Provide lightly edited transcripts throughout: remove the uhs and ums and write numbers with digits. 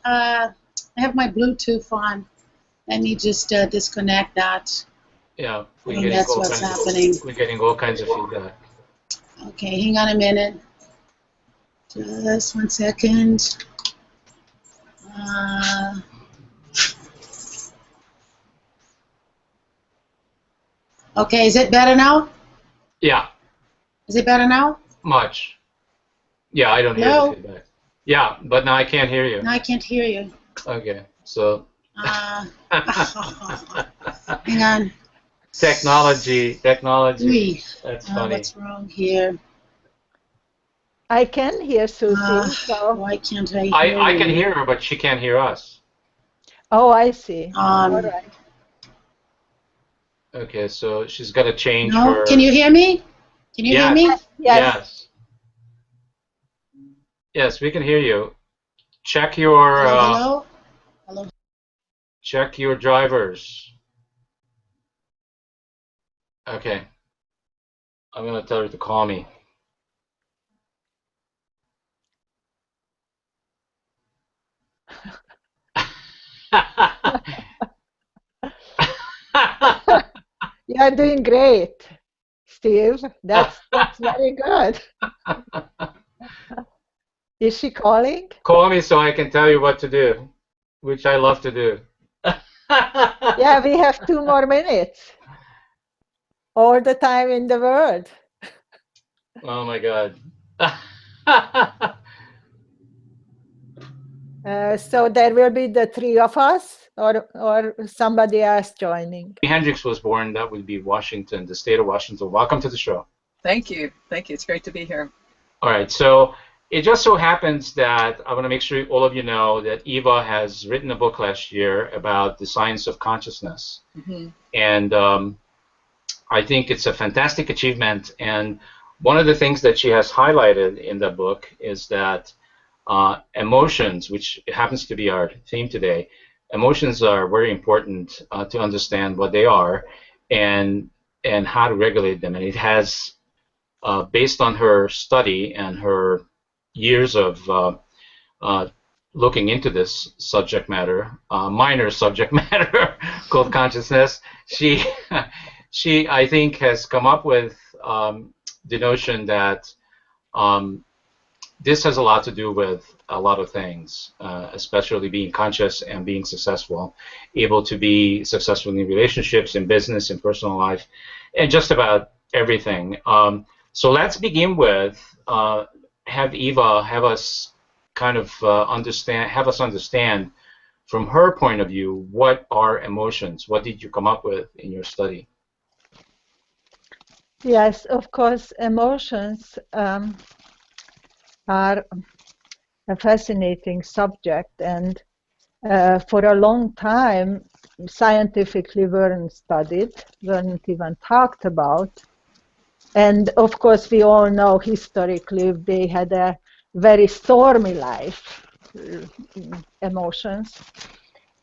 I have my Bluetooth on. Let me just disconnect that. Yeah, I think that's what's happening. We're getting all kinds of feedback. Okay, hang on a minute. Just 1 second. Okay, is it better now? Yeah. Is it better now? Much. Yeah, I don't hear the feedback. Yeah, but now I can't hear you. Now I can't hear you. Okay, so. Hang on. Technology. That's funny. What's wrong here? I can hear Susie. So. Why can't I hear I can hear her, but she can't hear us. Oh, I see. All right. Okay, so she's got to change her. her. Can you hear me? Can you hear me? Yes. Yes, we can hear you. Check your. Hello? Hello? Check your drivers. Okay. I'm going to tell her to call me. You are doing great, Steve. That's very good. Is she calling? Call me so I can tell you what to do, which I love to do. Yeah, we have 2 more minutes. All the time in the world. Oh my God. So there will be the 3 of us, or somebody else joining. Hendricks was born. That would be Washington, the state of Washington. Welcome to the show. Thank you. Thank you. It's great to be here. All right. So it just so happens that I want to make sure all of you know that Eva has written a book last year about the science of consciousness. Mm-hmm. And I think it's a fantastic achievement. And one of the things that she has highlighted in the book is that emotions, which happens to be our theme today, emotions are very important to understand what they are and how to regulate them. And it has, based on her study and her years of looking into this subject matter, minor subject matter called consciousness, she I think has come up with the notion that this has a lot to do with a lot of things, especially being conscious and being successful, able to be successful in relationships, in business, in personal life, and just about everything. So let's begin with have Eva have us kind of understand from her point of view what are emotions. What did you come up with in your study? Yes, of course, emotions are a fascinating subject, and for a long time scientifically weren't studied, weren't even talked about. And of course we all know historically they had a very stormy life, emotions.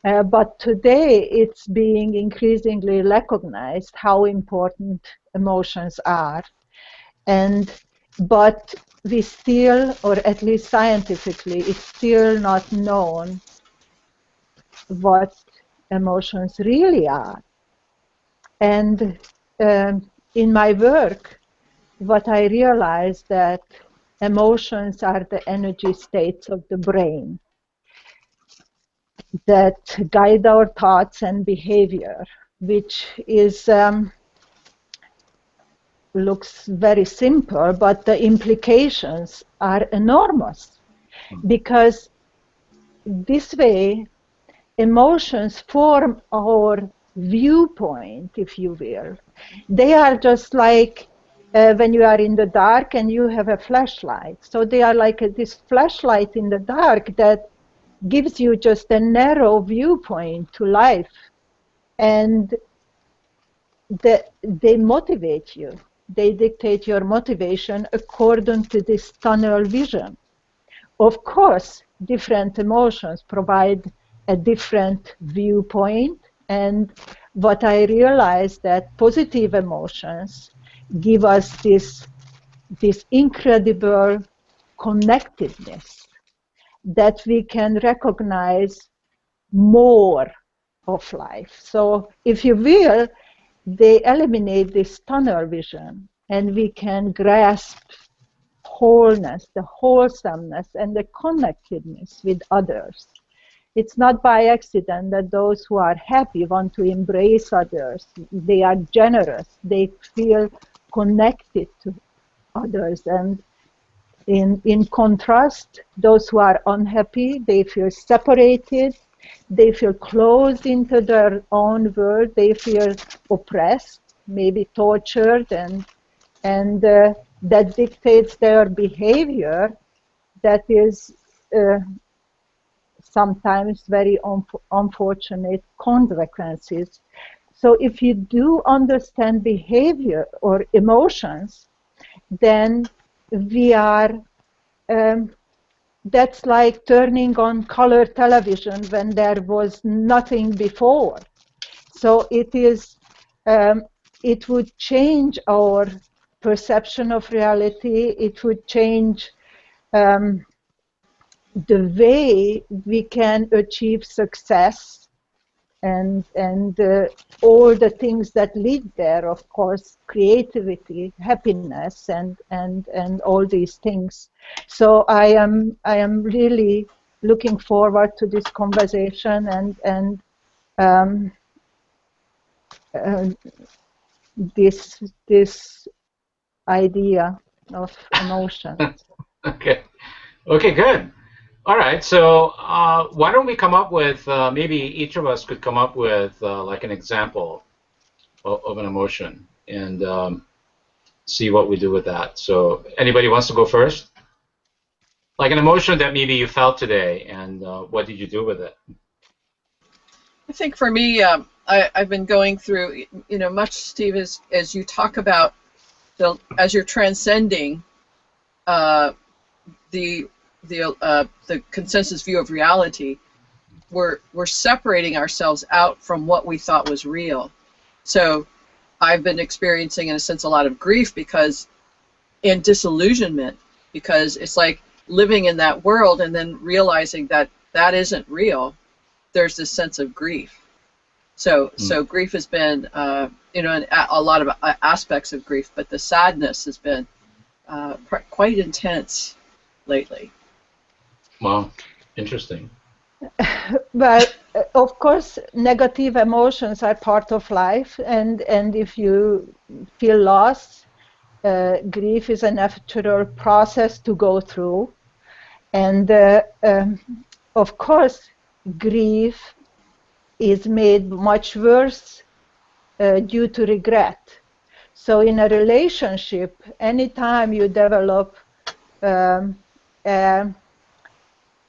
But today it's being increasingly recognized how important emotions are. But we still, or at least scientifically, it's still not known what emotions really are. And in my work, what I realized that emotions are the energy states of the brain that guide our thoughts and behavior, which is looks very simple, but the implications are enormous, because this way emotions form our viewpoint, if you will. They are just like when you are in the dark and you have a flashlight. So they are like this flashlight in the dark that gives you just a narrow viewpoint to life, and they motivate you. They dictate your motivation according to this tunnel vision. Of course, different emotions provide a different viewpoint, and what I realized that positive emotions give us this incredible connectedness. that we can recognize more of life. So if you will, they eliminate this tunnel vision, and we can grasp wholeness, the wholesomeness, and the connectedness with others. It's not by accident that those who are happy want to embrace others. They are generous. They feel connected to others. And in contrast, those who are unhappy, they feel separated. They feel closed into their own world. They feel oppressed, maybe tortured, and that dictates their behavior that is sometimes very unfortunate consequences. So if you do understand behavior or emotions, then we are, that's like turning on color television when there was nothing before. So it is, it would change our perception of reality. It would change the way we can achieve success, and all the things that lead there, of course, creativity, happiness, and all these things. So I am really looking forward to this conversation and this idea of emotion. Okay, good. All right, so why don't we come up with, maybe each of us could come up with like an example of an emotion, and see what we do with that. So anybody wants to go first? Like an emotion that maybe you felt today, and what did you do with it? I think for me, I've been going through, much, Steve, as you talk about, as you're transcending the consensus view of reality, we're separating ourselves out from what we thought was real. So I've been experiencing, in a sense, a lot of grief in disillusionment, because it's like living in that world and then realizing that that isn't real. There's this sense of grief. So grief has been, a lot of aspects of grief, but the sadness has been quite intense lately. Wow, interesting. Well, of course, negative emotions are part of life, and if you feel lost, grief is a natural process to go through. And of course, grief is made much worse due to regret. So in a relationship, anytime you develop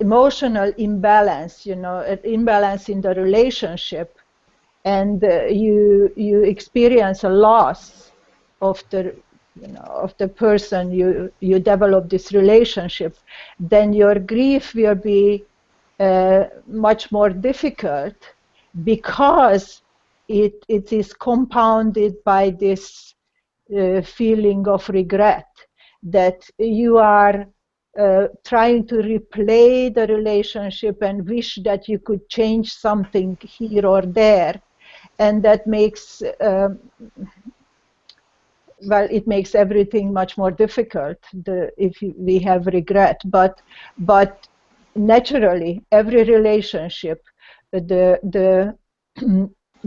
emotional imbalance, an imbalance in the relationship, and you experience a loss of the person you develop this relationship, then your grief will be much more difficult, because it is compounded by this feeling of regret, that you are trying to replay the relationship and wish that you could change something here or there, and that makes it makes everything much more difficult if we have regret. But naturally, every relationship, the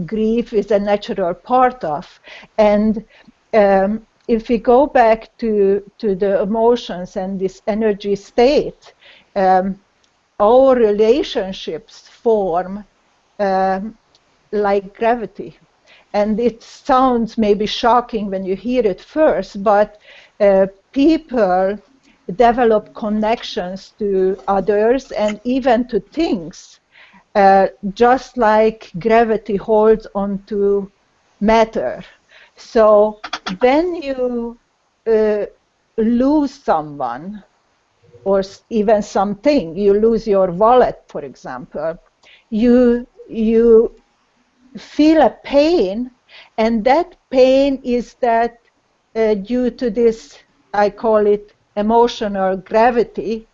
grief is a natural part of. And if we go back to the emotions and this energy state, our relationships form like gravity. And it sounds maybe shocking when you hear it first, but people develop connections to others and even to things, just like gravity holds onto matter. So when you lose someone, or even something, you lose your wallet, for example, you feel a pain, and that pain is that due to this, I call it emotional gravity,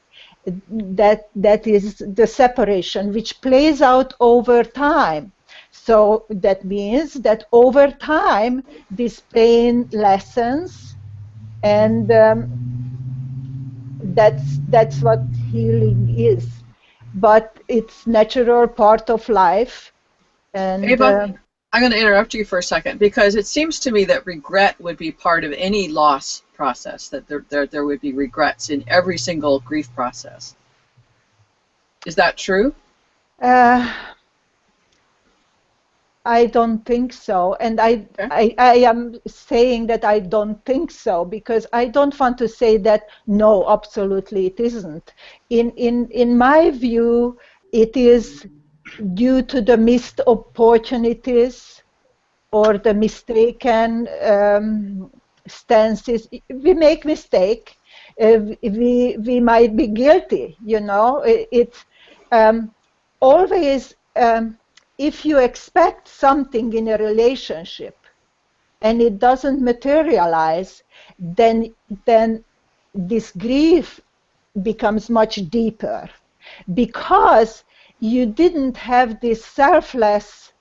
that is the separation, which plays out over time. So that means that over time this pain lessens, and that's what healing is. But it's natural part of life. And Ava, I'm going to interrupt you for a second, because it seems to me that regret would be part of any loss process, that there would be regrets in every single grief process. Is that true? I don't think so, and I am saying that I don't think so because I don't want to say that no, absolutely it isn't. In my view, it is due to the missed opportunities or the mistaken stances. We make mistake. We might be guilty. You know, it's always. If you expect something in a relationship and it doesn't materialize, then this grief becomes much deeper because you didn't have this selfless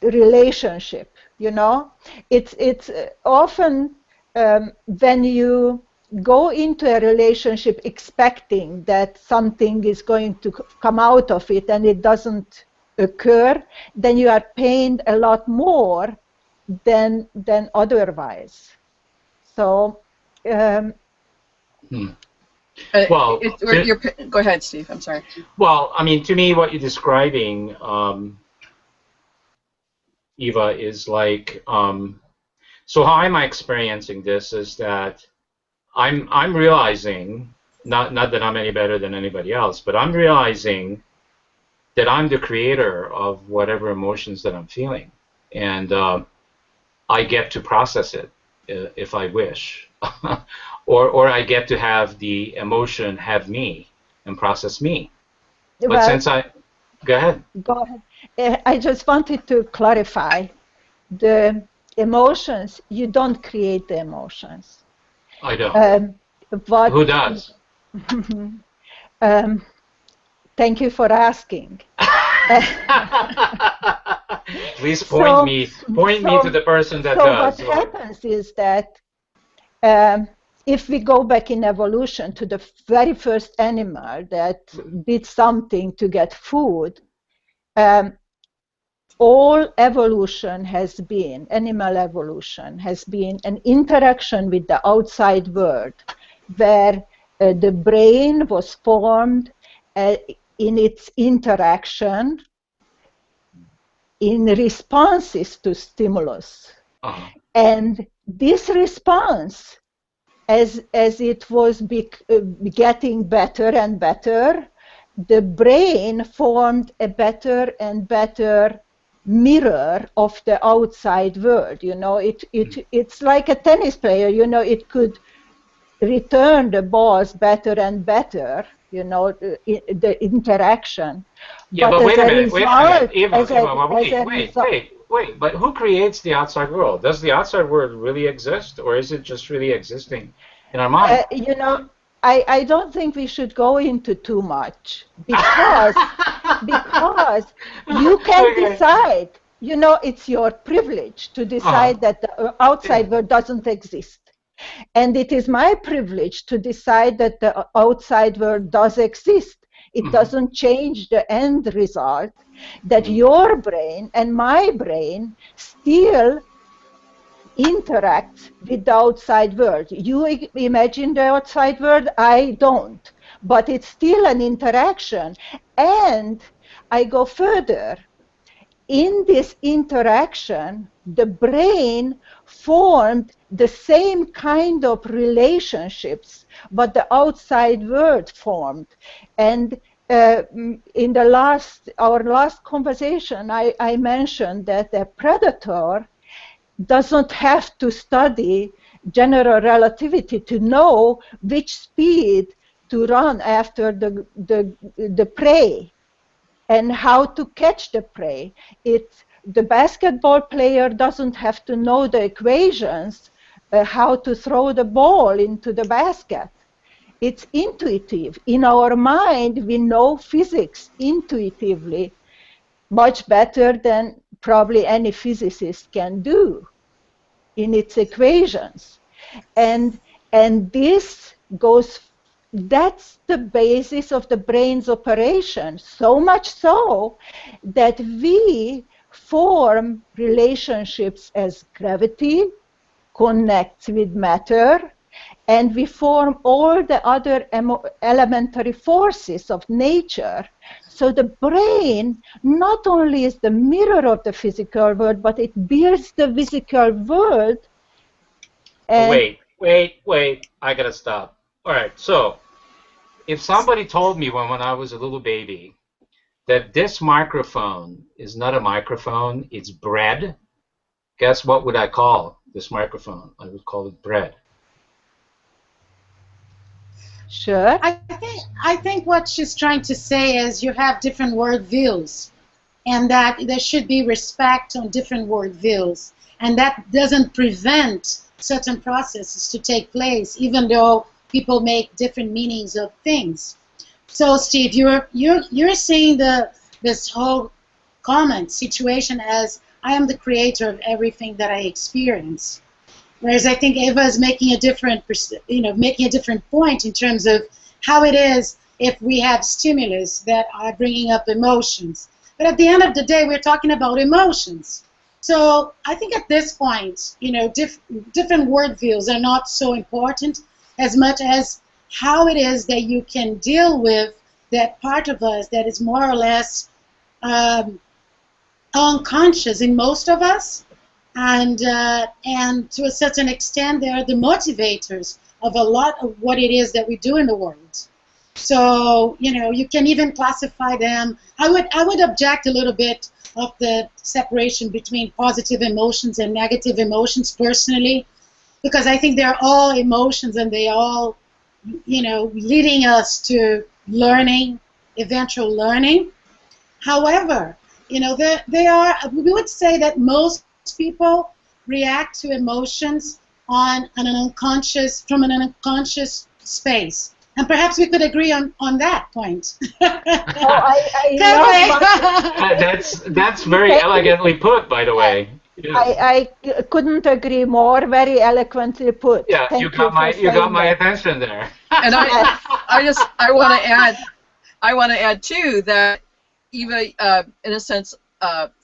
relationship. You know, it's often when you go into a relationship expecting that something is going to come out of it and it doesn't occur, then you are pained a lot more than Well, otherwise. So go ahead, Steve. I'm sorry. Well, I mean, to me, what you're describing, Eva, is like, so how am I experiencing this is that I'm realizing, not that I'm any better than anybody else, but I'm realizing that I'm the creator of whatever emotions that I'm feeling, and I get to process it if I wish, or I get to have the emotion have me and process me. But well, since go ahead. Go ahead. I just wanted to clarify the emotions. You don't create the emotions. I don't. Who does? Thank you for asking. Please point me to the person that does. So what happens is that if we go back in evolution to the very first animal that did something to get food, all evolution has been, animal evolution has been an interaction with the outside world, where the brain was formed in its interaction in responses to stimulus. And this response, as it was getting better and better, the brain formed a better and better mirror of the outside world. You know, it's like a tennis player. You know, it could return the balls better and better. You know, the interaction. Yeah, but wait a minute. Wait. But who creates the outside world? Does the outside world really exist, or is it just really existing in our mind? You know, I don't think we should go into too much because you can decide. You know, it's your privilege to decide that the outside world doesn't exist. And it is my privilege to decide that the outside world does exist. It doesn't change the end result, that your brain and my brain still interacts with the outside world. You imagine the outside world, I don't. But it's still an interaction. And I go further. In this interaction, the brain formed the same kind of relationships what the outside world formed. And in our last conversation, I mentioned that a predator doesn't have to study general relativity to know which speed to run after the prey and how to catch the prey. The basketball player doesn't have to know the equations how to throw the ball into the basket. It's intuitive. In our mind, we know physics intuitively much better than probably any physicist can do in its equations. And this goes, that's the basis of the brain's operation, so much so that we form relationships as gravity connects with matter, and we form all the other elementary forces of nature. So the brain not only is the mirror of the physical world, but it builds the physical world. And Wait, I gotta stop. All right, so if somebody told me when I was a little baby that this microphone is not a microphone, it's bread, guess what would I call this microphone? I would call it bread. Sure. I think what she's trying to say is you have different worldviews, and that there should be respect on different worldviews, and that doesn't prevent certain processes to take place, even though people make different meanings of things. So, Steve, you're seeing this whole comment situation as I am the creator of everything that I experience. Whereas I think Eva is making a different, making a different point in terms of how it is if we have stimulus that are bringing up emotions. But at the end of the day, we're talking about emotions. So I think at this point, different worldviews are not so important as much as how it is that you can deal with that part of us that is more or less unconscious in most of us. And to a certain extent, they are the motivators of a lot of what it is that we do in the world. So, you can even classify them. I would object a little bit of the separation between positive emotions and negative emotions personally, because I think they're all emotions and they all, leading us to learning, eventual learning. However, we would say that most people react to emotions from an unconscious space. And perhaps we could agree on that point. That's very elegantly put, by the way. Yes. I couldn't agree more. Very eloquently put. Yeah, Thank you got my attention there. And I want to add too that Eva, in a sense,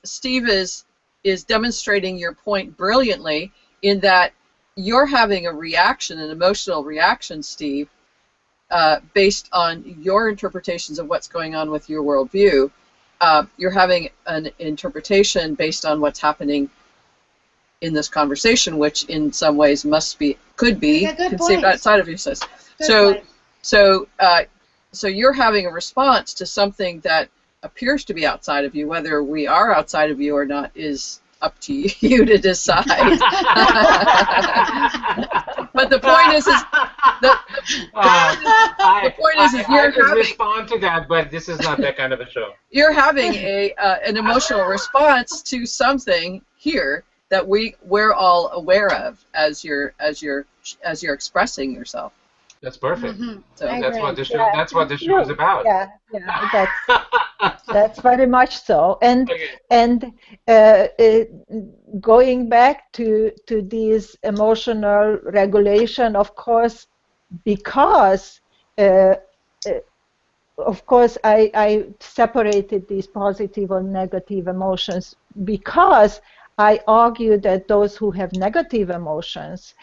Steve is demonstrating your point brilliantly in that you're having a reaction, an emotional reaction, Steve, based on your interpretations of what's going on with your worldview. You're having an interpretation based on what's happening in this conversation, which in some ways could be conceived outside of you. So you're having a response to something that appears to be outside of you. Whether we are outside of you or not is up to you to decide. But the point is you're having, respond to that, but this is not that kind of a show. You're having an emotional response to something here that we're all aware of as you're expressing yourself. That's perfect. Mm-hmm. So that's what this show. That's what this show is about. Yeah, that's very much so. And going back to these emotional regulation, of course, because I separated these positive or negative emotions because I argue that those who have negative emotions,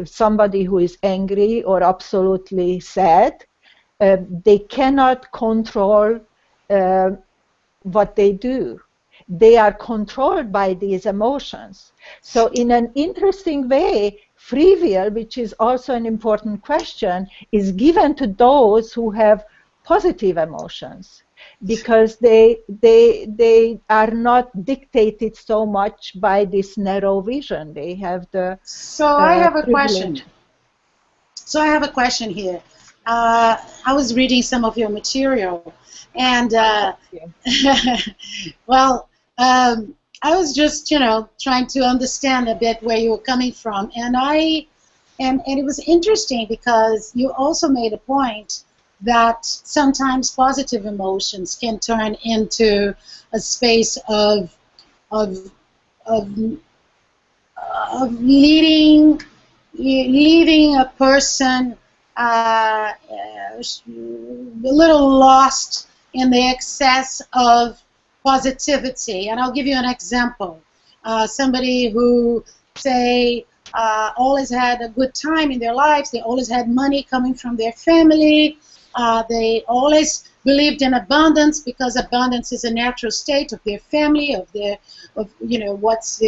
somebody who is angry or absolutely sad, they cannot control what they do. They are controlled by these emotions. So in an interesting way, free will, which is also an important question, is given to those who have positive emotions, because they are not dictated so much by this narrow vision. They have the I have a question. So I have a question here. I was reading some of your material, and well, I I was just, trying to understand a bit where you were coming from, and it was interesting because you also made a point that sometimes positive emotions can turn into a space of leading a person a little lost in the excess of positivity. And I'll give you an example. Somebody who, say, always had a good time in their lives, they always had money coming from their family, they always believed in abundance because abundance is a natural state of their family, of what's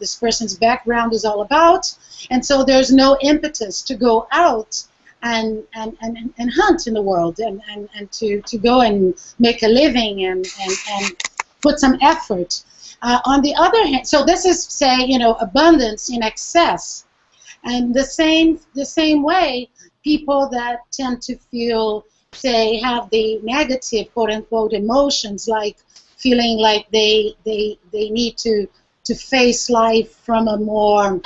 this person's background is all about, and so there's no impetus to go out and hunt in the world and to go and make a living and put some effort. On the other hand, so this is, say, abundance in excess, and the same way, people that tend to feel, say, have the negative quote unquote emotions, like feeling like they need to face life from a more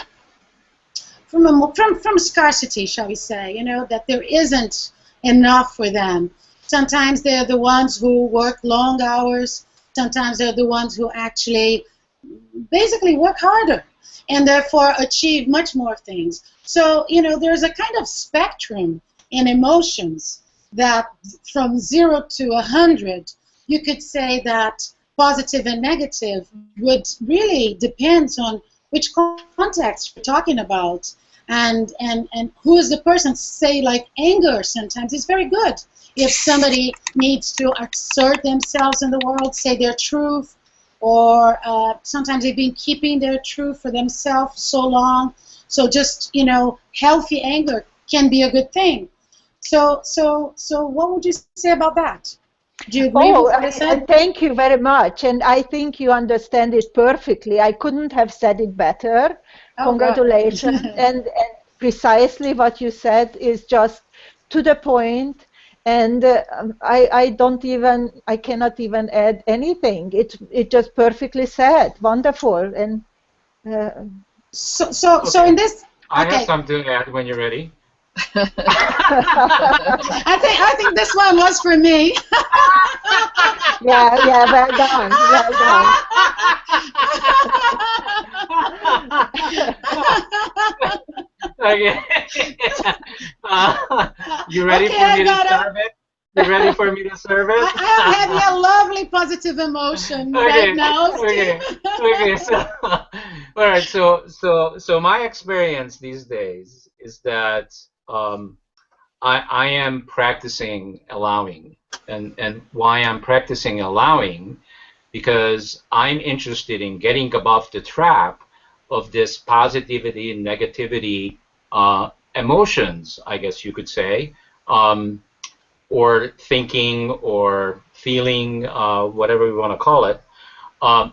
from scarcity, shall we say, that there isn't enough for them. Sometimes they're the ones who work long hours. Sometimes they're the ones who actually basically work harder and therefore achieve much more things. So, there's a kind of spectrum in emotions that from 0 to 100, you could say that positive and negative would really depend on which context you're talking about and who is the person. Say, like anger sometimes is very good. If somebody needs to assert themselves in the world, say their truth, or sometimes they've been keeping their truth for themselves so long. So just, healthy anger can be a good thing. So what would you say about that? Do you agree with what I said? Thank you very much, and I think you understand it perfectly. I couldn't have said it better. Oh, congratulations. and precisely what you said is just to the point, and I cannot even add anything. It just perfectly said. Wonderful. And so in this, I have something to add when you're ready. I think this one was for me. yeah, well done. Okay. You ready for me to serve it? You ready for me to serve it? I am having a lovely positive emotion right now. Okay. So, all right. So my experience these days is that I am practicing allowing, and why I'm practicing allowing, because I'm interested in getting above the trap of this positivity and negativity emotions, I guess you could say, or thinking or feeling, whatever we want to call it.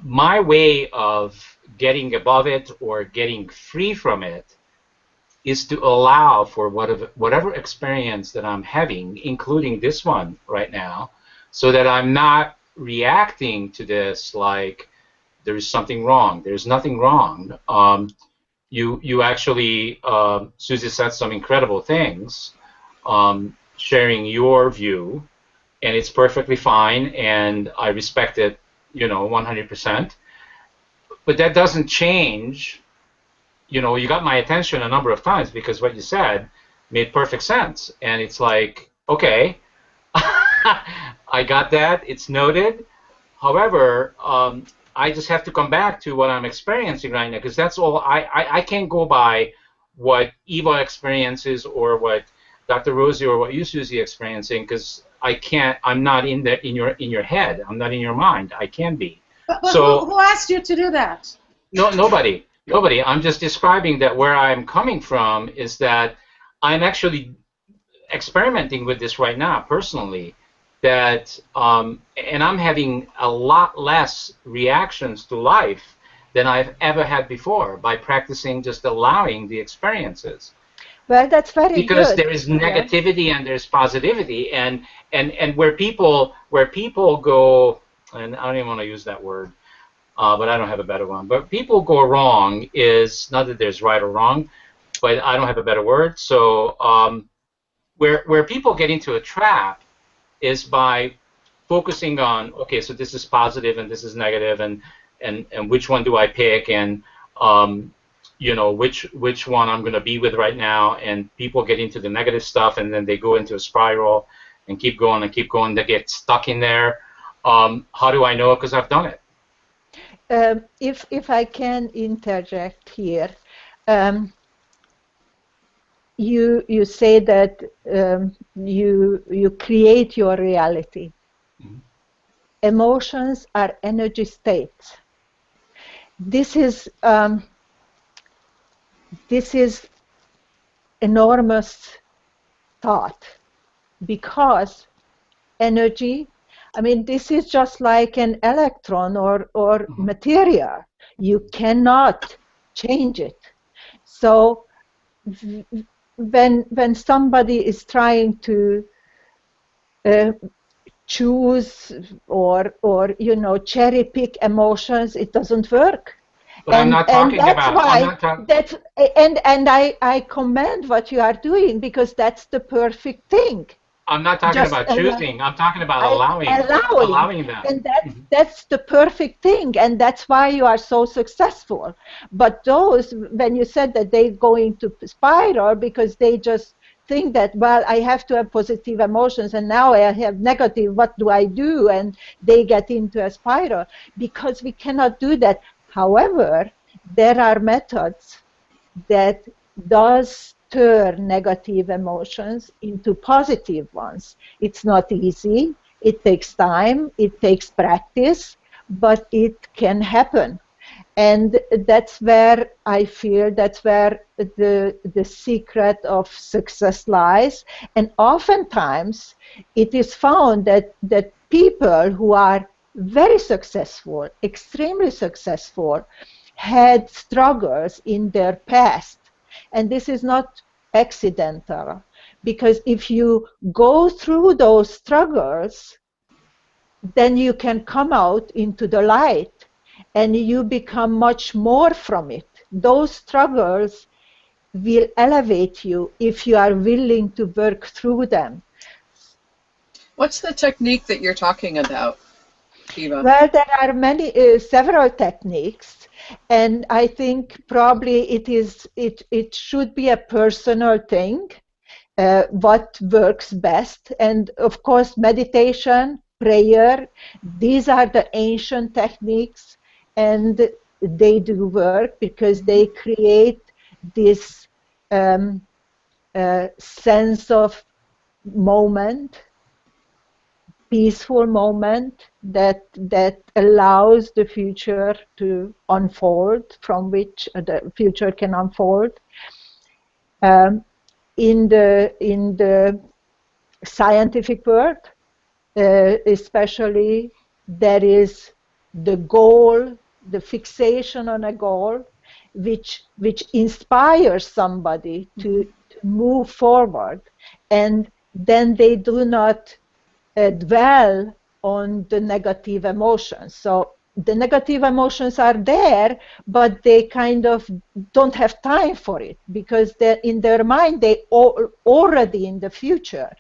My way of getting above it or getting free from it is to allow for whatever experience that I'm having, including this one right now, so that I'm not reacting to this like there's something wrong. There's nothing wrong. You actually, Susie said some incredible things, sharing your view, and it's perfectly fine, and I respect it, 100%. But that doesn't change. You got my attention a number of times because what you said made perfect sense. And it's like, okay, I got that. It's noted. However, I just have to come back to what I'm experiencing right now, because that's all. I can't go by what Eva experiences or what Dr. Rosie or what you, Susie, experiencing, because I can't. I'm not in your head. I'm not in your mind. I can be. But so who asked you to do that? No, nobody. Nobody. I'm just describing that where I'm coming from is that I'm actually experimenting with this right now personally, that and I'm having a lot less reactions to life than I've ever had before by practicing just allowing the experiences. Well, that's very good. Because there is negativity and there's positivity, and where people go, and I don't even want to use that word, but I don't have a better one. But people go wrong is not that there's right or wrong, but I don't have a better word. So where people get into a trap is by focusing on, okay, so this is positive and this is negative, and which one do I pick, and you know, which one I'm going to be with right now, and people get into the negative stuff, and then they go into a spiral and keep going and keep going. They get stuck in there. How do I know? Because I've done it. If I can interject here, you say that you create your reality. Mm-hmm. Emotions are energy states. This is enormous thought, because energy, I mean, this is just like an electron or material. You cannot change it. So when somebody is trying to choose or you know, cherry pick emotions, it doesn't work. But I'm not talking about. And I commend what you are doing, because that's the perfect thing. I'm not talking about choosing. I'm talking about allowing them. And that's the perfect thing, and that's why you are so successful. But those, when you said that they go into spiral because they just think that, well, I have to have positive emotions, and now I have negative, what do I do? And they get into a spiral, because we cannot do that. However, there are methods that does turn negative emotions into positive ones. It's not easy. It takes time. It takes practice, but it can happen. And that's where I feel that's where the secret of success lies. And oftentimes it is found that people who are very successful, extremely successful, had struggles in their past. And this is not accidental, because if you go through those struggles, then you can come out into the light and you become much more from it. Those struggles will elevate you if you are willing to work through them. What's the technique that you're talking about, Eva? Well, there are several techniques, and I think probably it should be a personal thing, what works best. And of course, meditation, prayer, these are the ancient techniques, and they do work because they create this sense of moment, peaceful moment that allows the future to unfold, from which the future can unfold. In the scientific world, especially, there is the goal, the fixation on a goal, which inspires somebody to move forward, and then they do not dwell on the negative emotions. So the negative emotions are there, but they kind of don't have time for it, because they're in their mind, they are already in the future.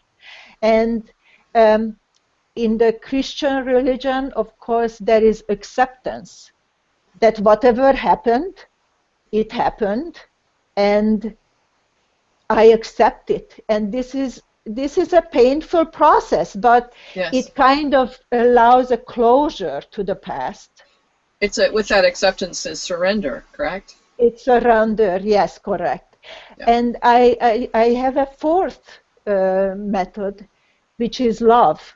And in the Christian religion, of course, there is acceptance that whatever happened, it happened, and I accept it. And this is a painful process, but yes, it kind of allows a closure to the past. With that acceptance is surrender, correct? It's surrender, yes, correct. Yeah. And I have a fourth method, which is love.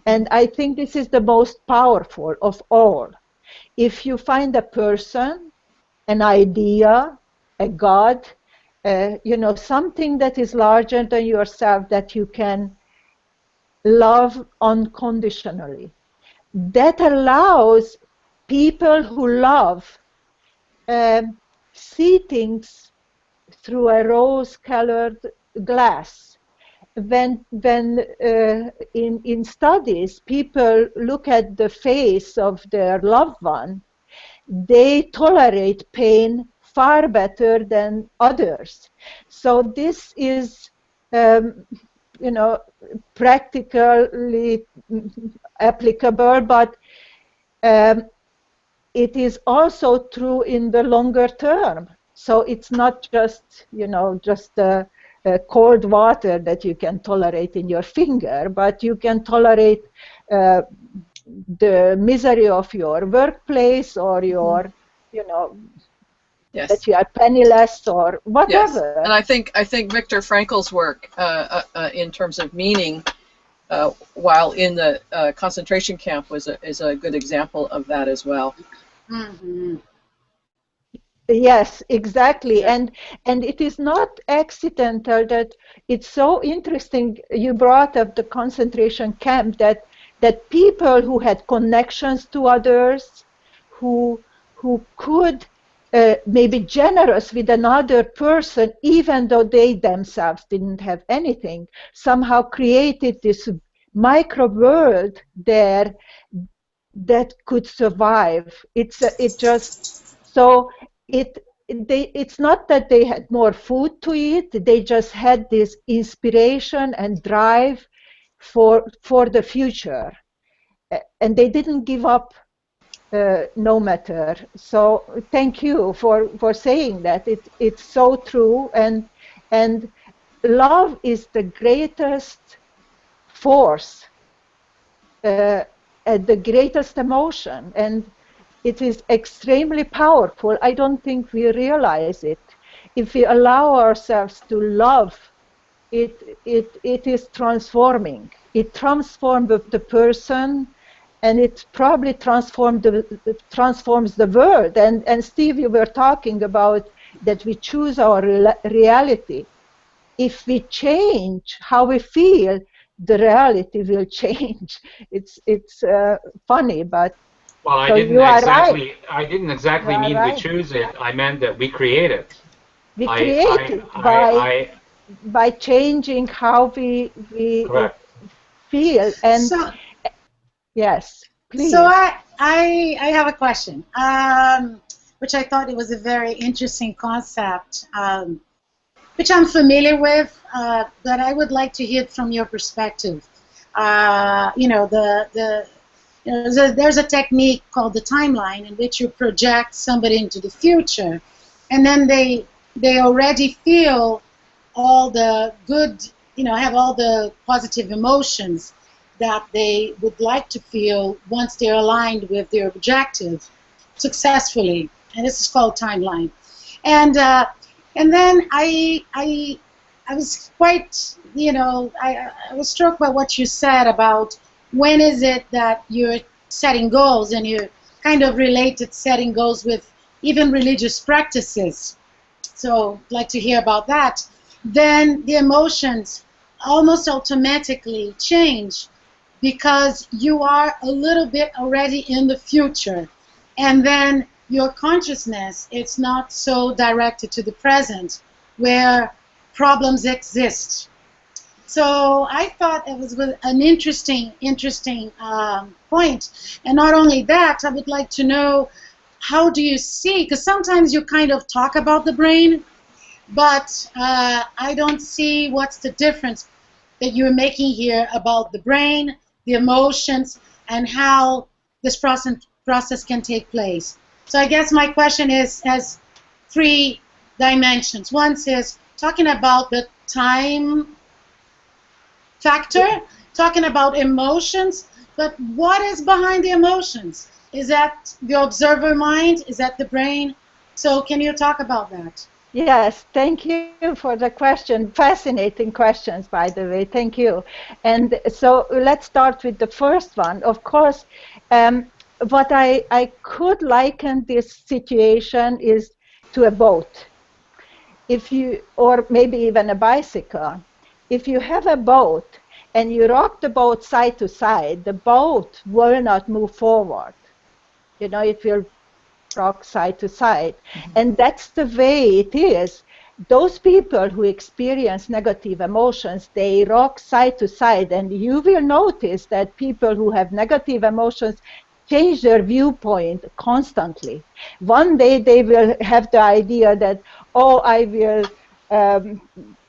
And I think this is the most powerful of all. If you find a person, an idea, a God, you know, something that is larger than yourself, that you can love unconditionally, that allows people who love see things through a rose-colored glass. When in studies, people look at the face of their loved one, they tolerate pain far better than others. So this is, you know, practically applicable, but it is also true in the longer term. So it's not just, you know, just cold water that you can tolerate in your finger, but you can tolerate the misery of your workplace, or your, you know, Yes. that you are penniless or whatever. Yes. And I think Viktor Frankl's work in terms of meaning while in the concentration camp is a good example of that as well. Mm-hmm. Yes, exactly. And it is not accidental that it's so interesting you brought up the concentration camp, that people who had connections to others, who could maybe generous with another person even though they themselves didn't have anything, somehow created this micro world there that could survive. It's not that they had more food to eat, they just had this inspiration and drive for the future, and they didn't give up no matter. So thank you for saying that. It's so true, and love is the greatest force and the greatest emotion, and it is extremely powerful. I don't think we realize it. If we allow ourselves to love, it is transforming. It transforms the person, and it probably transforms the world. And Steve, you were talking about that we choose our reality. If we change how we feel, the reality will change. It's funny, but well, I so didn't you are exactly. right. I didn't exactly You are mean we right. choose it. I meant that we create it. We create it by changing how we correct. feel. And So, yes, please. so I have a question, which I thought it was a very interesting concept, which I'm familiar with, but I would like to hear it from your perspective. You know, there's a technique called the timeline in which you project somebody into the future, and then they already feel all the good, you know, have all the positive emotions that they would like to feel once they're aligned with their objective successfully, and this is called timeline. And then I was quite, you know, I was struck by what you said about when is it that you're setting goals, and you kind of related setting goals with even religious practices. So I'd like to hear about that. Then the emotions almost automatically change because you are a little bit already in the future, and then your consciousness is not so directed to the present where problems exist. So I thought it was an interesting point. And not only that, I would like to know, how do you see, because sometimes you kind of talk about the brain, but I don't see what's the difference that you're making here about the brain, the emotions, and how this process can take place. So I guess my question has three dimensions. One is talking about the time factor, talking about emotions, but what is behind the emotions? Is that the observer mind? Is that the brain? So can you talk about that? Yes, thank you for the question. Fascinating questions, by the way. Thank you. And so let's start with the first one. Of course, what I could liken this situation is to a boat. If you, or maybe even a bicycle. If you have a boat and you rock the boat side to side, the boat will not move forward. You know, it will rock side to side. And that's the way it is. Those people who experience negative emotions, they rock side to side. And you will notice that people who have negative emotions, change their viewpoint constantly. One day they will have the idea that, oh, I will,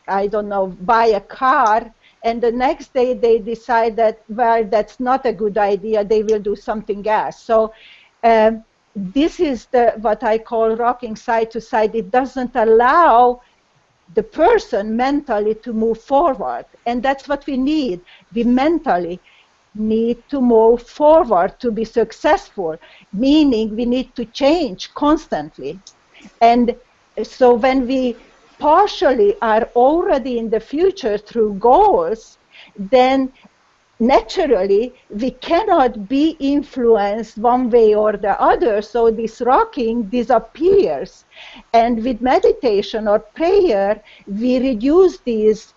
I don't know, buy a car, and the next day they decide that, well, that's not a good idea, they will do something else. So this is what I call rocking side to side. It doesn't allow the person mentally to move forward, and that's what we need. We mentally need to move forward to be successful, meaning we need to change constantly. And so when we partially are already in the future through goals, then naturally we cannot be influenced one way or the other, so this rocking disappears. And with meditation or prayer, we reduce these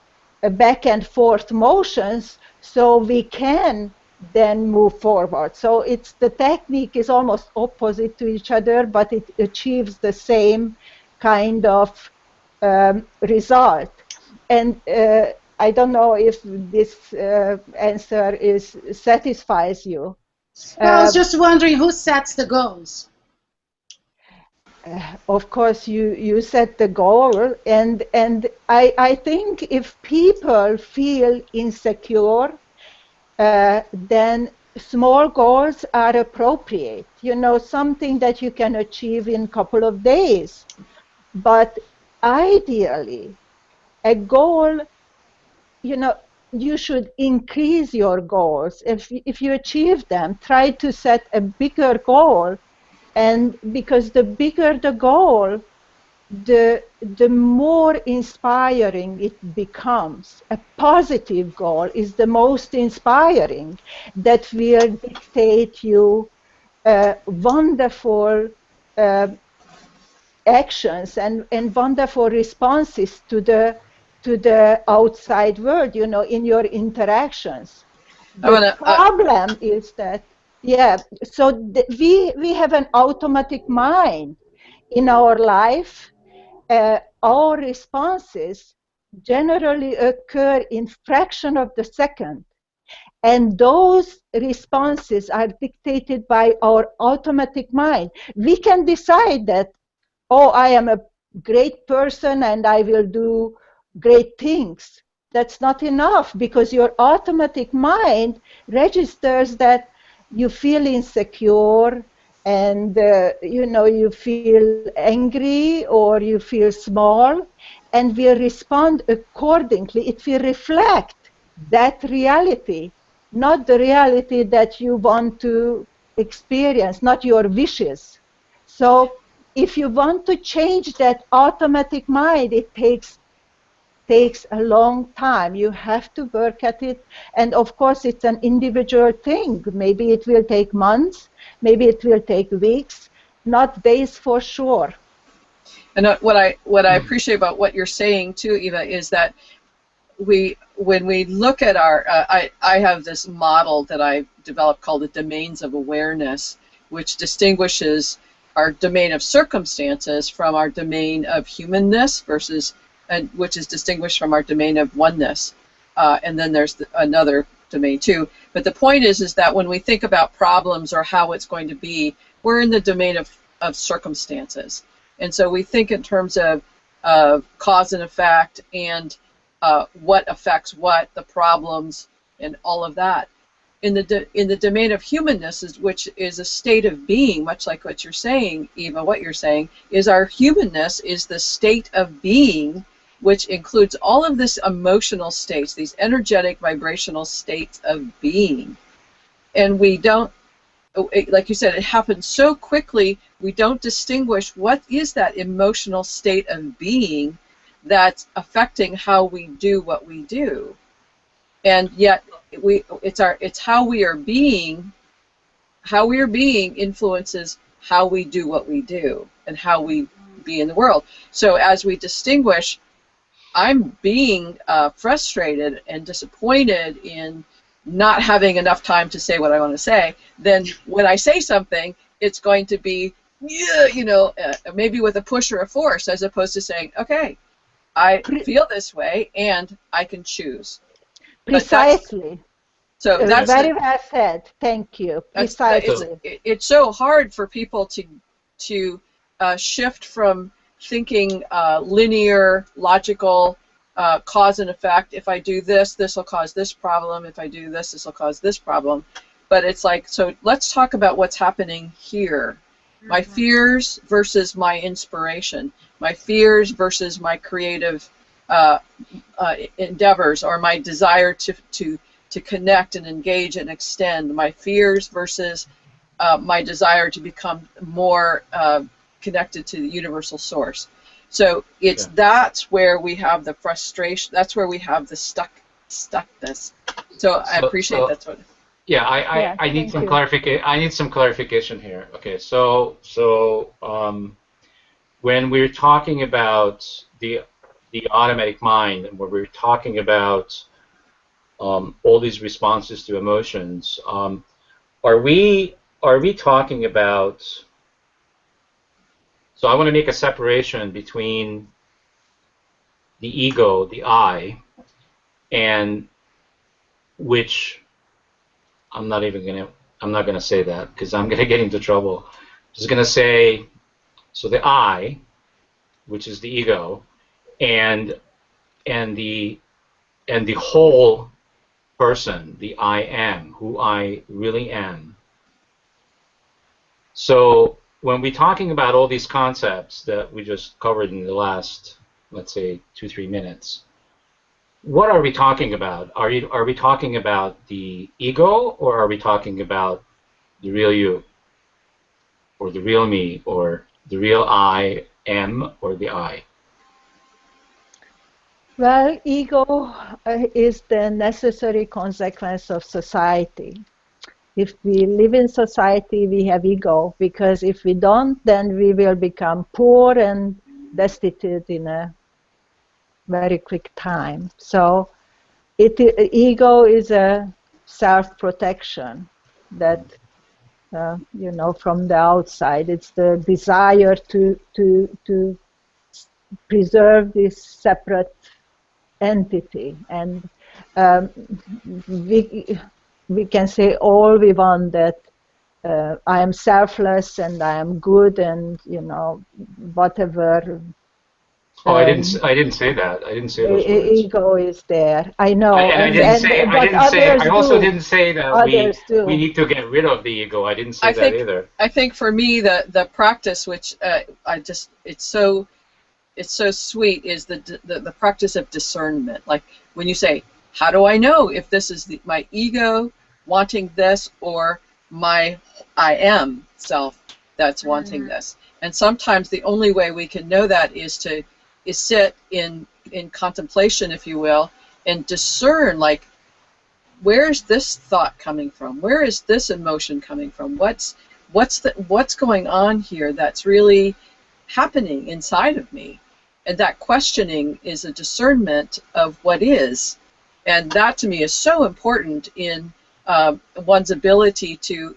back and forth motions so we can then move forward. So it's, the technique is almost opposite to each other, but it achieves the same kind of result. And I don't know if this answer satisfies you. Well, I was just wondering who sets the goals. Of course, you set the goal, and I think if people feel insecure, then small goals are appropriate. You know, something that you can achieve in a couple of days. But ideally, a goal, you know, you should increase your goals. If you achieve them, try to set a bigger goal, and because the bigger the goal, the more inspiring it becomes. A positive goal is the most inspiring, that will dictate you wonderful actions and wonderful responses to the outside world, you know, in your interactions. The problem is that, yeah, so we have an automatic mind in our life. Our responses generally occur in fraction of the second, and those responses are dictated by our automatic mind. We can decide that, oh, I am a great person and I will do great things. That's not enough, because your automatic mind registers that you feel insecure, and you know, you feel angry or you feel small, and will respond accordingly. It will reflect that reality, not the reality that you want to experience, not your wishes. So if you want to change that automatic mind, it takes a long time. You have to work at it, and of course it's an individual thing. Maybe it will take months, maybe it will take weeks, not days for sure. And what I appreciate about what you're saying too, Eva, is that when we look at our I have this model that I developed called the domains of awareness, which distinguishes our domain of circumstances from our domain of humanness, versus, and which is distinguished from our domain of oneness. And then there's another domain too. But the point is that when we think about problems or how it's going to be, we're in the domain of circumstances. And so we think in terms of cause and effect, and what affects what, the problems, and all of that. In the domain of humanness, which is a state of being, much like what you're saying, Eva, what you're saying, is our humanness is the state of being, which includes all of this emotional states, these energetic vibrational states of being. And we don't, like you said, it happens so quickly, we don't distinguish what is that emotional state of being that's affecting how we do what we do. And yet it's how we are being influences how we do what we do and how we be in the world. So as we distinguish, I'm being frustrated and disappointed in not having enough time to say what I want to say, then when I say something, it's going to be, you know, maybe with a push or a force, as opposed to saying, okay, I feel this way and I can choose. Precisely. So that's very well said. Thank you. Precisely. It's so hard for people to shift from thinking linear, logical, cause and effect. If I do this, this will cause this problem. If I do this, this will cause this problem. But it's like, so let's talk about what's happening here. My fears versus my inspiration. My fears versus my creative endeavors, or my desire to connect and engage and extend. My fears versus my desire to become more connected to the universal source. So it's that's where we have the frustration. That's where we have the stuckness. So I appreciate that's what. Yeah, I need some clarification. I need some clarification here. Okay, so when we're talking about the automatic mind, and when we're talking about all these responses to emotions, are we talking about? So I want to make a separation between the ego, the I, and which I'm not gonna say that because I'm gonna get into trouble. I'm just gonna say, so the I, which is the ego, and the whole person, the I am, who I really am. So when we're talking about all these concepts that we just covered in the last, let's say, 2-3 minutes, what are we talking about? Are we talking about the ego, or are we talking about the real you, or the real me, or the real I am, or the I? Well, ego is the necessary consequence of society. If we live in society, we have ego, because if we don't, then we will become poor and destitute in a very quick time. So ego is a self-protection that, you know, from the outside. It's the desire to preserve this separate entity. And we can say all we want, that I am selfless and I am good, and, you know, whatever. Oh, I didn't say that. I didn't say those words. Ego is there. I know. I also didn't say that we need to get rid of the ego. I didn't say that either. I think for me, the practice, which it's so sweet, is the practice of discernment. Like when you say, how do I know if this is my ego wanting this, or my I am self that's wanting this? And sometimes the only way we can know that is to sit in contemplation, if you will, and discern, like, where is this thought coming from? Where is this emotion coming from? What's going on here that's really happening inside of me? And that questioning is a discernment of what is. And that, to me, is so important in one's ability to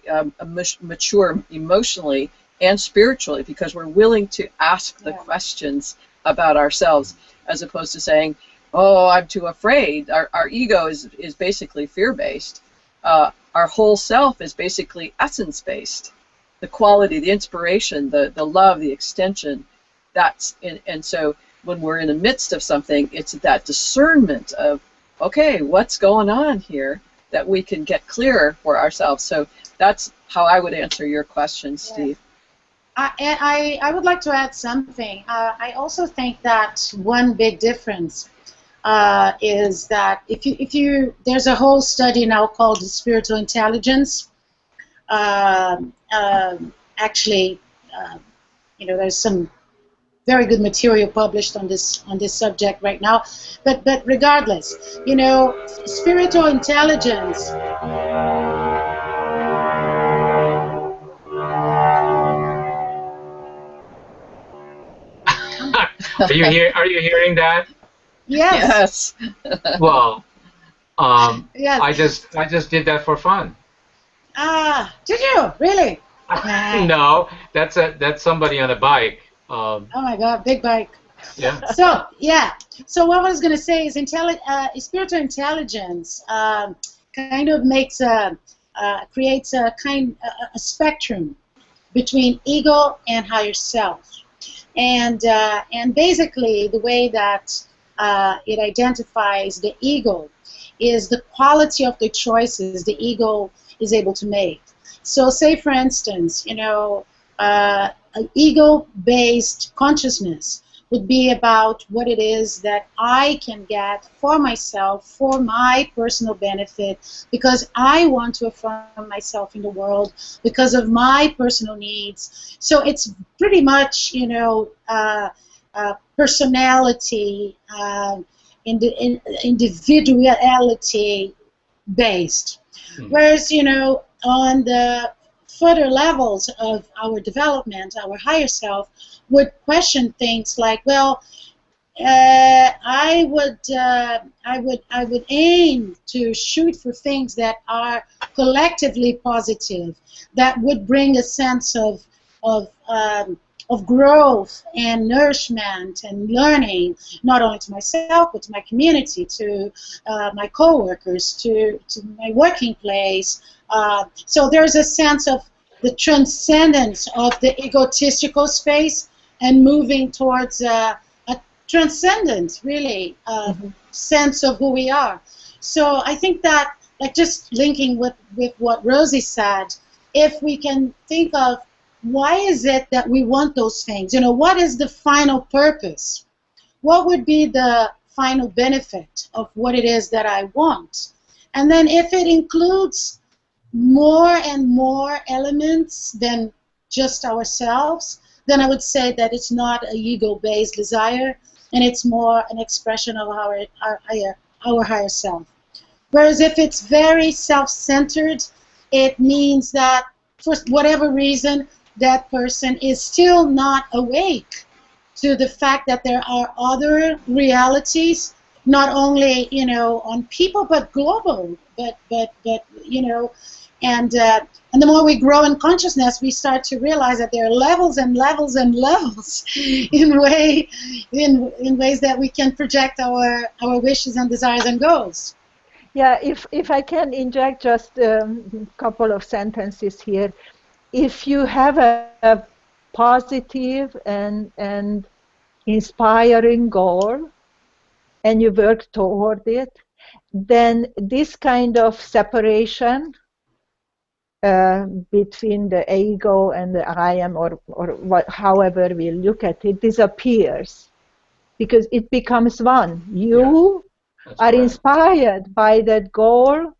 mature emotionally and spiritually, because we're willing to ask the questions about ourselves, as opposed to saying, oh, I'm too afraid. Our ego is basically fear-based. Our whole self is basically essence-based. The quality, the inspiration, the love, the extension, and so when we're in the midst of something, it's that discernment of, okay, what's going on here, that we can get clearer for ourselves. So that's how I would answer your question, Steve. I would like to add something. I also think that one big difference is that if you there's a whole study now called spiritual intelligence. Actually, you know, there's some very good material published on this subject right now. But regardless, you know, spiritual intelligence. Are you hearing that? Yes. Well, yes. I just did that for fun. Did you really? No, that's somebody on a bike. Oh my God, big bike. Yeah. So what I was going to say is spiritual intelligence kind of makes creates a spectrum between ego and higher self. And basically, the way that it identifies the ego is the quality of the choices the ego is able to make. So, say for instance, an ego-based consciousness would be about what it is that I can get for myself, for my personal benefit, because I want to affirm myself in the world, because of my personal needs. So it's pretty much, personality, individuality based. Whereas, on the further levels of our development, our higher self would question things like, well, I would aim to shoot for things that are collectively positive, that would bring a sense of growth and nourishment and learning, not only to myself but to my community, to my coworkers, to my working place. So there's a sense of the transcendence of the egotistical space and moving towards a transcendent, really, sense of who we are. So I think that, like, just linking with what Rosie said, if we can think of why is it that we want those things, what is the final purpose? What would be the final benefit of what it is that I want? And then if it includes more and more elements than just ourselves, then I would say that it's not an ego-based desire, and it's more an expression of our higher self. Whereas if it's very self-centered, it means that for whatever reason, that person is still not awake to the fact that there are other realities, not only on people but global, but and the more we grow in consciousness, we start to realize that there are levels and levels and levels in ways that we can project our wishes and desires and goals. Yeah, if I can inject just a couple of sentences here. If you have a positive and inspiring goal and you work toward it, then this kind of separation between the ego and the I am, or however we look at it, disappears, because it becomes one. You are inspired by that goal,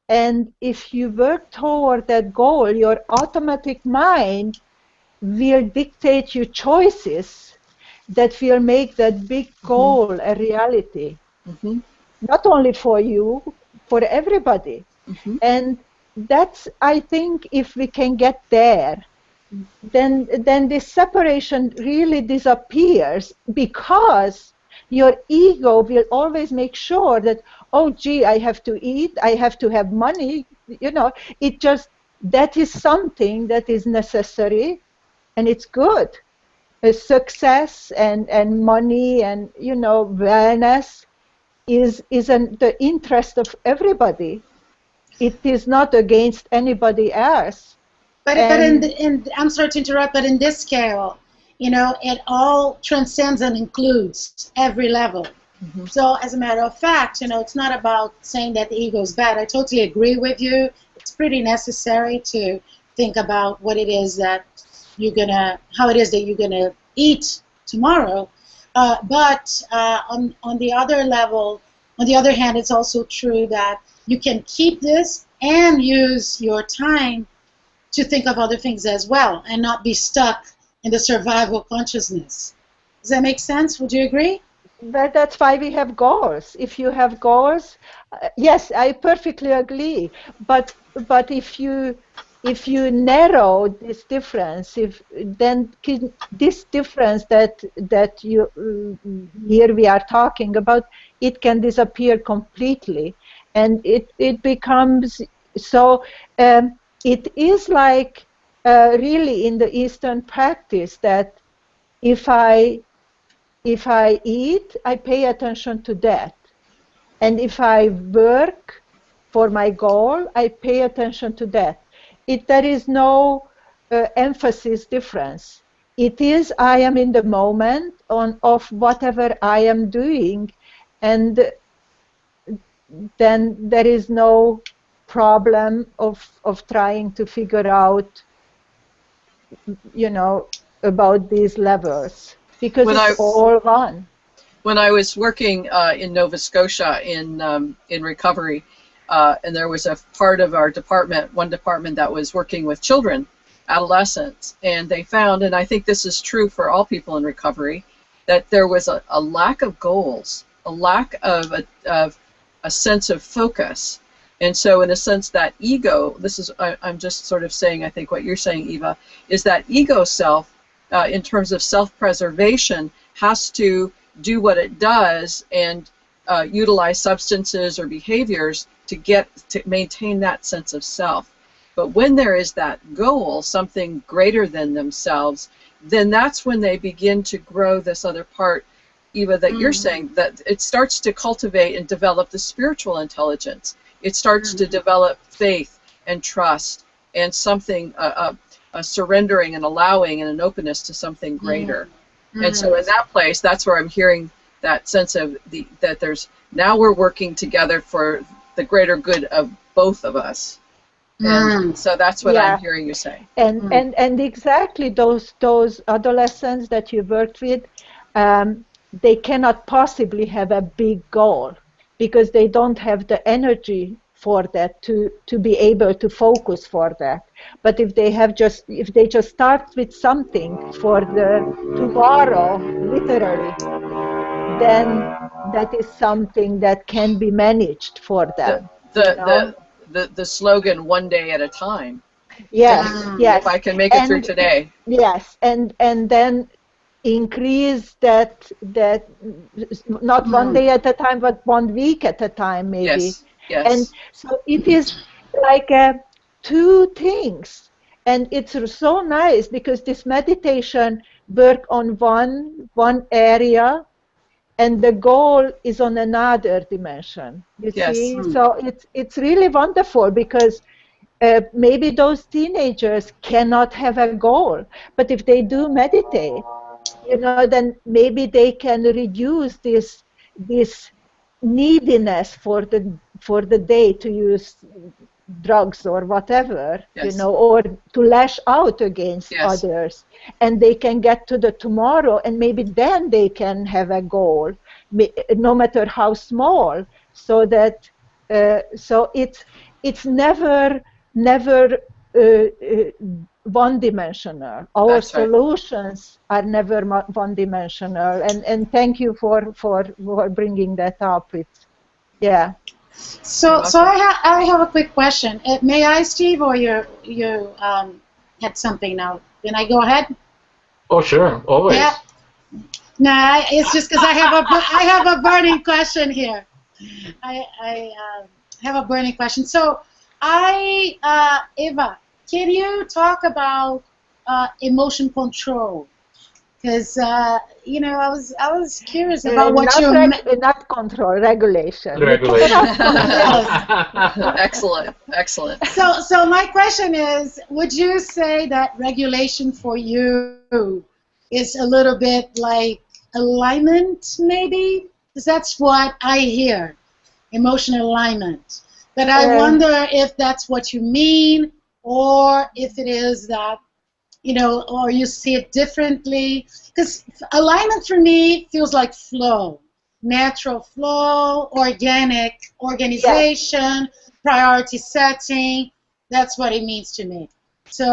and if you work toward that goal, your automatic mind will dictate your choices that will make that big goal a reality. Not only for you, for everybody. And that's, I think, if we can get there, then this separation really disappears, because your ego will always make sure that, oh gee, I have to eat, I have to have money, it just, that is something that is necessary and it's good. Success and money and wellness is in the interest of everybody. It is not against anybody else. But I'm sorry to interrupt, but in this scale, it all transcends and includes every level. So as a matter of fact, it's not about saying that the ego is bad. I totally agree with you. It's pretty necessary to think about what it is that how it is that you're gonna eat tomorrow. But on the other level, on the other hand, it's also true that you can keep this and use your time to think of other things as well, and not be stuck in the survival consciousness. Does that make sense? Would you agree? But that's why we have goals. If you have goals, yes, I perfectly agree. But if you narrow this difference, this difference that you here we are talking about, it can disappear completely, and it becomes so. It is like really in the Eastern practice that if I eat, I pay attention to that, and if I work for my goal, I pay attention to that. There is no emphasis difference. It is I am in the moment of whatever I am doing, and then there is no problem of trying to figure out, about these levels, because it's all one. When I was working in Nova Scotia in recovery, and there was a part of our department, one department that was working with children, adolescents, and they found, and I think this is true for all people in recovery, that there was a lack of goals, a lack of a sense of focus. And so in a sense that ego, I'm just sort of saying, I think what you're saying, Eva, is that ego self, in terms of self-preservation, has to do what it does and utilize substances or behaviors to maintain that sense of self. But when there is that goal, something greater than themselves, then that's when they begin to grow this other part, Eva, that you're saying, that it starts to cultivate and develop the spiritual intelligence. It starts to develop faith and trust and something, a surrendering and allowing and an openness to something greater. And so in that place, that's where I'm hearing that sense of that now we're working together for the greater good of both of us. And so that's what I'm hearing you say. And exactly those adolescents that you worked with, they cannot possibly have a big goal because they don't have the energy for that to be able to focus for that. But if they just start with something for the tomorrow, literally, then that is something that can be managed for them. The slogan, one day at a time. Yes, yes. If I can make it through today. Yes, and then increase that not one day at a time, but 1 week at a time, maybe. Yes, yes. And so it is like two things, and it's so nice because this meditation work on one area, and the goal is on another dimension. You see, so it's really wonderful because maybe those teenagers cannot have a goal, but if they do meditate, then maybe they can reduce this neediness for the day to use drugs or whatever, or to lash out against others, and they can get to the tomorrow, and maybe then they can have a goal, no matter how small, so that so it's never one-dimensional. Our solutions are never one-dimensional, and thank you for bringing that up. So I have a quick question. May I, Steve, or you had something now? Can I go ahead? Oh, sure, always. Yeah. No, it's just because I have a burning question here. I have a burning question. So Eva, can you talk about emotion control? Because I was curious about what you meant. Not control, regulation. Excellent. So my question is, would you say that regulation for you is a little bit like alignment, maybe? Because that's what I hear, emotional alignment. But I wonder if that's what you mean, or if it is that, or you see it differently. Because alignment for me feels like flow, natural flow, organic organization, priority setting. That's what it means to me. So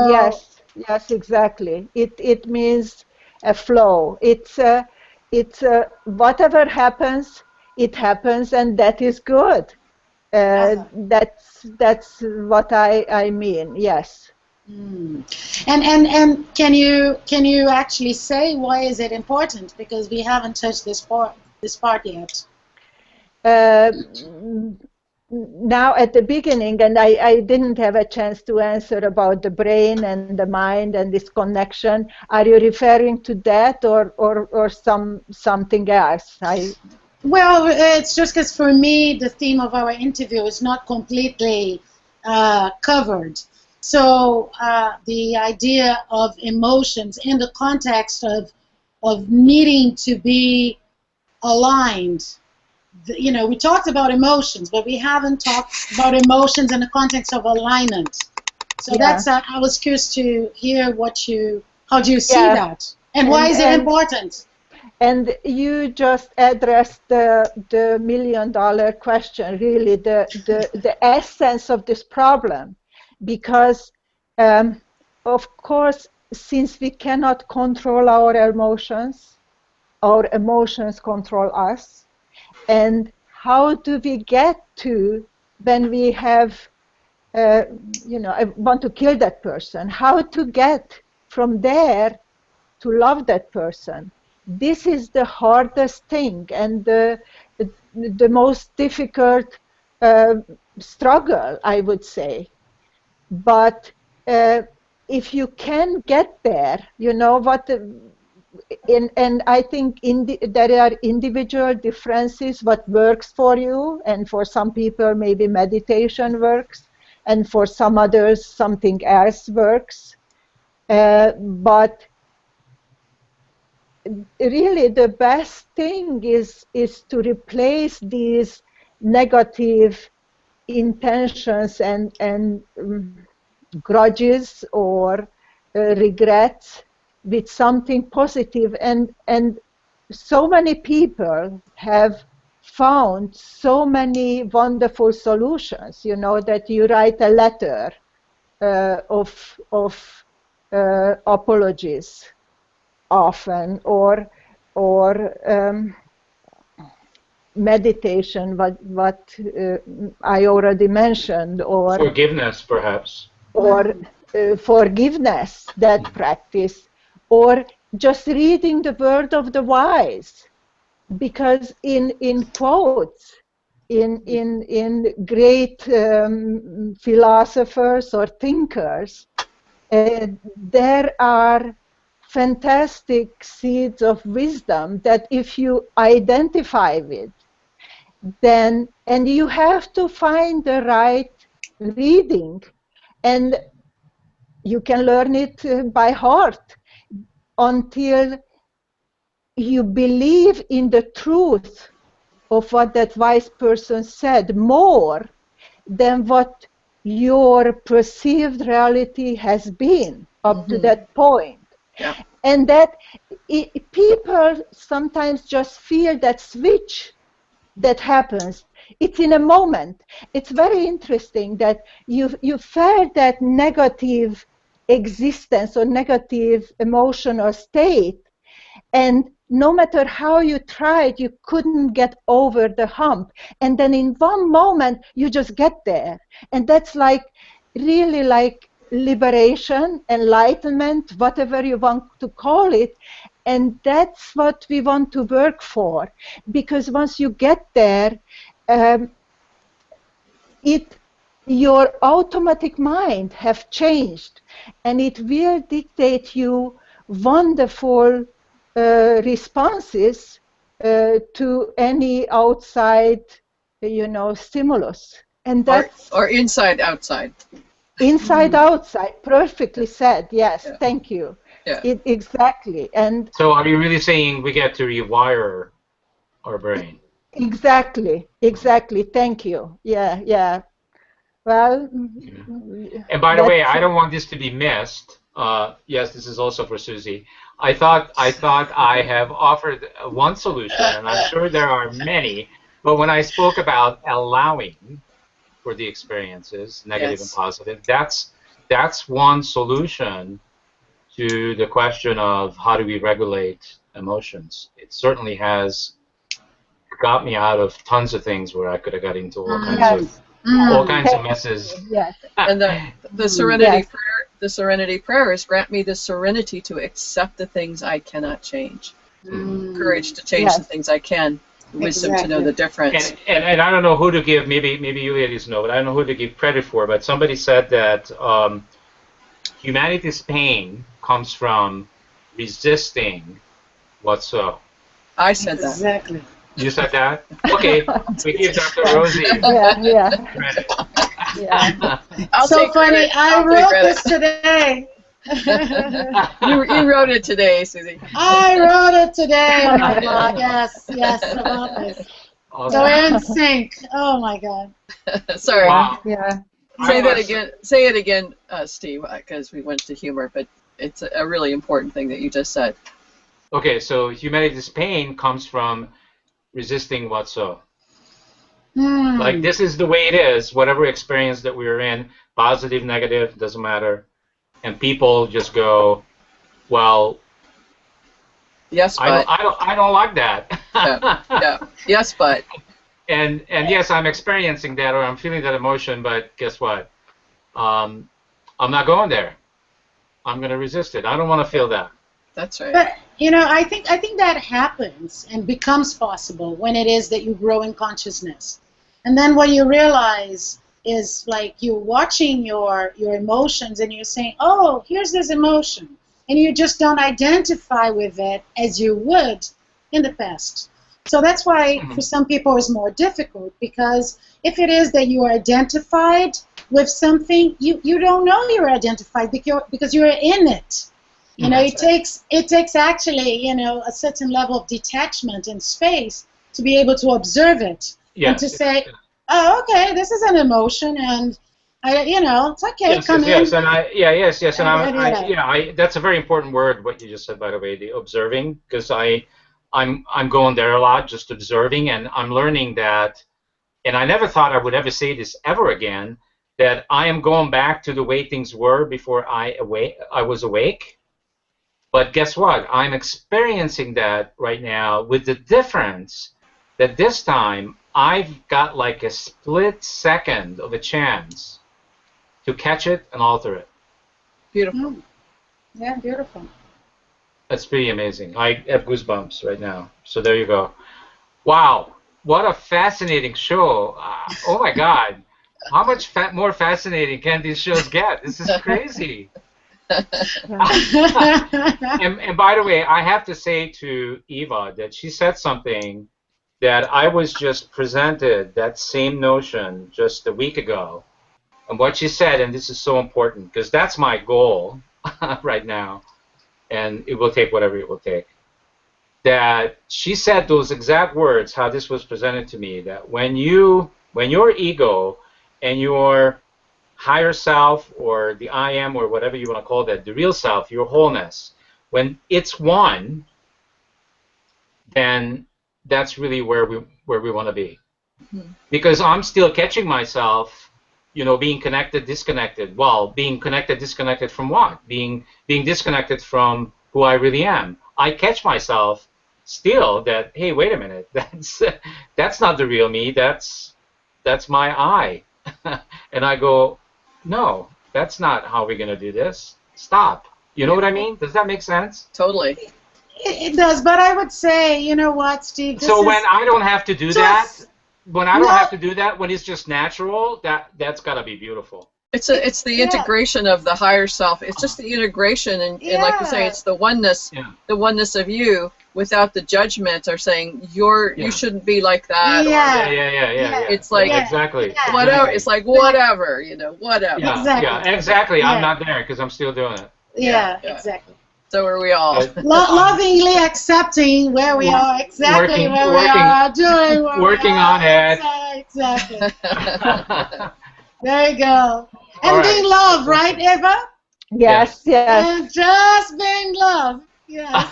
yes, exactly. It means a flow. It's whatever happens, it happens, and that is good. That's what I mean. Yes. And can you actually say why is it important? Because we haven't touched this part yet. Now at the beginning, and I didn't have a chance to answer about the brain and the mind and this connection. Are you referring to that or something else? Well, it's just because for me, the theme of our interview is not completely covered. So the idea of emotions in the context of needing to be aligned. You know, we talked about emotions, but we haven't talked about emotions in the context of alignment. So that's I was curious to hear how do you see that, and why is it important? And you just addressed the $1 million question, really, the essence of this problem. Because, of course, since we cannot control our emotions control us. And how do we get to, when we have, you know, I want to kill that person, how to get from there to love that person? This is the hardest thing and the most difficult struggle, I would say. But if you can get there, you know what, and I think there are individual differences what works for you, and for some people maybe meditation works, and for some others something else works. But really the best thing is to replace these negative intentions and grudges or regrets with something positive. And so many people have found so many wonderful solutions, you know, that you write a letter of apologies often, or meditation, what I already mentioned, or forgiveness, perhaps, or forgiveness, that practice, or just reading the word of the wise, because in quotes, in great philosophers or thinkers, there are fantastic seeds of wisdom that if you identify with, then, and you have to find the right reading, and you can learn it by heart until you believe in the truth of what that wise person said more than what your perceived reality has been up to that point. Yeah. And that people sometimes just feel that switch that happens. It's in a moment. It's very interesting that you felt that negative existence or negative emotional state, and no matter how you tried, you couldn't get over the hump. And then in one moment, you just get there. And that's like, really like liberation, enlightenment, whatever you want to call it. And that's what we want to work for. Because once you get there, your automatic mind have changed. And it will dictate you wonderful responses to any outside, you know, stimulus. And that's or inside outside. Inside outside, perfectly said. Yes, Yeah. thank you. Yeah. Exactly. And so are you really saying we get to rewire our brain? exactly. Thank you. Yeah. Well, and by the way, I don't want this to be missed. Yes, this is also for Susie. I thought I have offered one solution, and I'm sure there are many. But when I spoke about allowing for the experiences, negative and positive, that's one solution to the question of how do we regulate emotions. It certainly has got me out of tons of things where I could have got into all kinds of messes. Yes. And the serenity prayer, the serenity prayer is grant me the serenity to accept the things I cannot change, courage to change the things I can, wisdom to know the difference. And I don't know who to give. Maybe you ladies know, but I don't know who to give credit for. But somebody said that humanity's pain comes from resisting what's so. I said that. Exactly. You said that? Okay, we give Dr. Rosie credit. I'll So take funny. credit. I I'll take wrote credit. this today. You wrote it today, Susie. I wrote it today on my blog. Yes, about this. Awesome. So we're in sync. Oh my God. Sorry. Wow. Yeah. Say that again. Say it again, Steve, because we went to humor, but it's a really important thing that you just said. Okay, so humanity's pain comes from resisting what's so. Like, this is the way it is, whatever experience that we're in, positive, negative, doesn't matter. And people just go, well, yes, but I don't like that. yeah. Yes, but and yes, I'm experiencing that, or I'm feeling that emotion, but guess what? I'm not going there. I'm going to resist it. I don't want to feel that. that's right. But I think that happens and becomes possible when it is that you grow in consciousness, and then what you realize is, like, you're watching your emotions and you're saying, oh, here's this emotion, and you just don't identify with it as you would in the past. So that's why for some people it's more difficult, because if it is that you are identified with something, you don't know you're identified because you're in it. It takes actually, a certain level of detachment and space to be able to observe it and to say, oh, okay, this is an emotion, and it's okay. Come in. Yes, and that's a very important word, what you just said, by the way, the observing, because I'm going there a lot, just observing, and I'm learning that, and I never thought I would ever say this ever again, that I am going back to the way things were before I was awake. But guess what? I'm experiencing that right now, with the difference that this time I've got like a split second of a chance to catch it and alter it. Beautiful. Yeah, beautiful. That's pretty amazing. I have goosebumps right now. So there you go. Wow, what a fascinating show. Oh my God. How much more fascinating can these shows get? This is crazy. and by the way, I have to say to Eva that she said something that I was just presented, that same notion, just a week ago. And what she said, and this is so important, because that's my goal right now, and it will take whatever it will take, that she said those exact words, how this was presented to me, that when your ego and your higher self, or the I am, or whatever you want to call that, the real self, your wholeness, when it's one, then that's really where we want to be. Because I'm still catching myself, being connected, disconnected. Well, being connected, disconnected from what? Being disconnected from who I really am. I catch myself still that, hey, wait a minute, that's not the real me. That's my I. And I go, no, that's not how we're gonna do this. Stop. You know what I mean? Does that make sense? Totally. It does, but I would say, you know what, Steve? So when I don't have to do that, when it's just natural, that's gotta be beautiful. It's the integration of the higher self. It's just the integration, and like you say, it's the oneness, the oneness of you, without the judgment or saying you shouldn't be like that. Yeah. It's like exactly. whatever. It's like whatever, whatever. Yeah, exactly. I'm not there because I'm still doing it. Yeah, exactly. So are we all. Lovingly accepting where we are, exactly where we are, doing what working on it. Exactly. There you go. And being love, right, Eva? Yes. And just being love. Yes.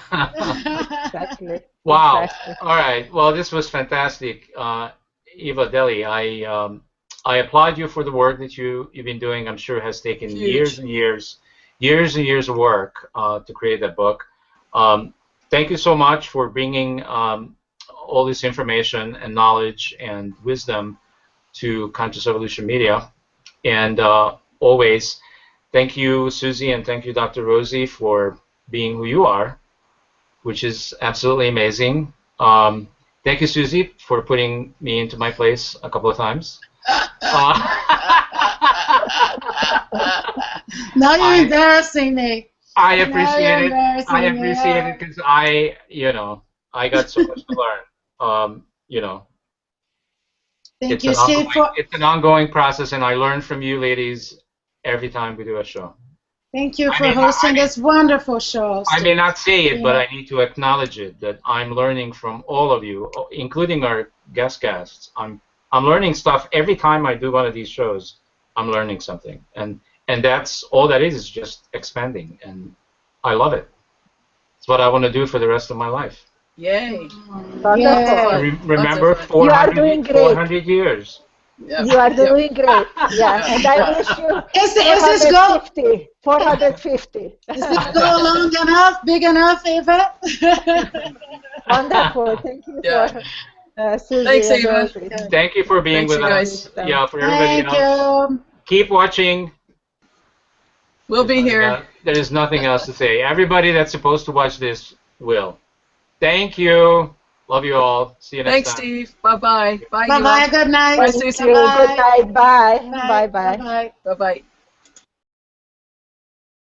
Exactly. Wow. Exactly. All right. Well, this was fantastic, Eva Deli. I applaud you for the work that you've been doing. I'm sure it has taken years and years of work to create that book. Thank you so much for bringing all this information and knowledge and wisdom to Conscious Evolution Media. And always, thank you, Susie, and thank you, Dr. Rosie, for being who you are, which is absolutely amazing. Thank you, Susie, for putting me into my place a couple of times. Now you're embarrassing me. I appreciate it. I appreciate it because I got so much to learn. you know, Thank you, Steve. it's an ongoing process, and I learn from you ladies every time we do a show. Thank you for hosting this wonderful show, Steve. I may not say it, but I need to acknowledge it, that I'm learning from all of you, including our guests. I'm learning stuff every time I do one of these shows. I'm learning something, and that's all that is just expanding, and I love it. It's what I want to do for the rest of my life. Yay! Remember, 400 years. Yep. You are doing great. Yeah, and I wish you is this goal 450. Is this goal long enough, big enough, Eva? Wonderful. Thank you for Susie. Thanks, Eva. Thank you for being with us. Yeah, for everybody else. Keep watching. We'll be here. There is nothing else to say. Everybody that's supposed to watch this will. Thank you. Love you all. See you next time. Thanks, Steve. Bye-bye. Bye-bye. Good night. Bye, Susie. Good night. Bye. Bye-bye. Bye-bye.